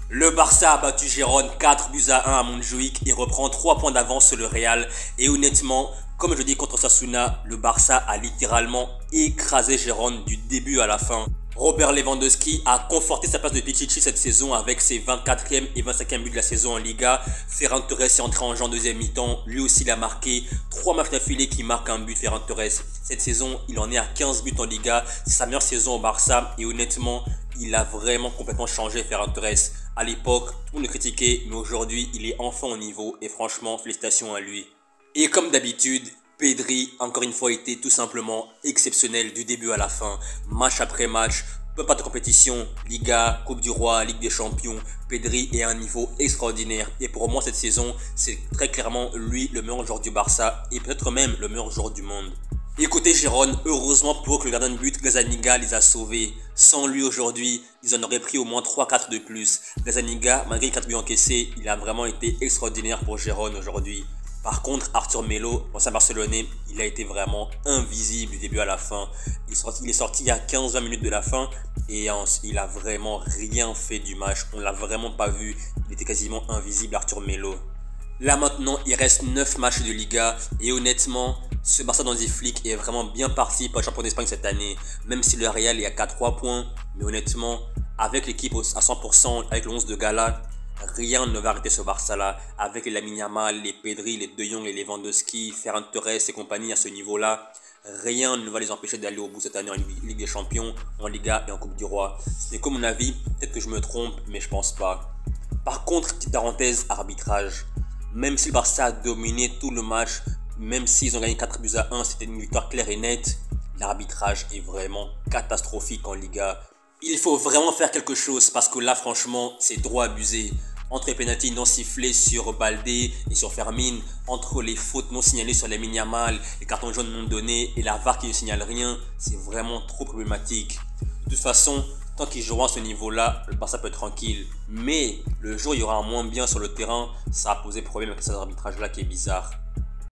Le Barça a battu Gérone 4 buts à 1 à Montjuïc et reprend 3 points d'avance sur le Real. Et honnêtement, comme je dis contre Osasuna, le Barça a littéralement écrasé Gérone du début à la fin. Robert Lewandowski a conforté sa place de Pichichi cette saison avec ses 24e et 25e buts de la saison en Liga. Ferran Torres est entré en jeu en deuxième mi-temps. Lui aussi, il a marqué 3 matchs d'affilée qui marquent un but. Ferran Torres, cette saison, il en est à 15 buts en Liga. C'est sa meilleure saison au Barça. Et honnêtement, il a vraiment complètement changé, Ferran Torres. À l'époque, tout le monde le critiquait, mais aujourd'hui, il est enfin au niveau. Et franchement, félicitations à lui. Et comme d'habitude, Pedri, encore une fois, était tout simplement exceptionnel du début à la fin, match après match, peu importe de compétition, Liga, Coupe du Roi, Ligue des Champions, Pedri est à un niveau extraordinaire. Et pour moi, cette saison, c'est très clairement lui le meilleur joueur du Barça et peut-être même le meilleur joueur du monde. Et côté Gérone, heureusement pour eux que le gardien de but, Gazzaniga, les a sauvés. Sans lui aujourd'hui, ils en auraient pris au moins 3-4 de plus. Gazzaniga, malgré les 4 buts encaissés, il a vraiment été extraordinaire pour Gérone aujourd'hui. Par contre, Arthur Melo, l'ancien Barcelonais, il a été vraiment invisible du début à la fin. Il est sorti à 15-20 minutes de la fin et il a vraiment rien fait du match. On l'a vraiment pas vu. Il était quasiment invisible, Arthur Melo. Là maintenant, il reste 9 matchs de Liga et honnêtement, ce Barça d'Hansi Flick est vraiment bien parti pour le champion d'Espagne cette année. Même si le Real est à 3 points, mais honnêtement, avec l'équipe à 100%, avec le 11 de Gala, rien ne va arrêter ce Barça-là. Avec les Lamine Yamal, les Pedri, les De Jong, les Lewandowski, Ferran Torres et compagnie à ce niveau-là, rien ne va les empêcher d'aller au bout cette année en Ligue des Champions, en Liga et en Coupe du Roi. C'est comme mon avis, peut-être que je me trompe, mais je pense pas. Par contre, petite parenthèse, arbitrage. Même si le Barça a dominé tout le match, même s'ils ont gagné 4 buts à 1, c'était une victoire claire et nette, l'arbitrage est vraiment catastrophique en Liga. Il faut vraiment faire quelque chose parce que là, franchement, c'est droit abusé. Entre les pénaltys non sifflés sur Baldé et sur Fermin, entre les fautes non signalées sur Lamine Yamal, les cartons jaunes non donnés et la VAR qui ne signale rien, c'est vraiment trop problématique. De toute façon, tant qu'ils joueront à ce niveau-là, le Barça peut être tranquille. Mais le jour où il y aura un moins bien sur le terrain, ça va poser problème avec cet arbitrage-là qui est bizarre.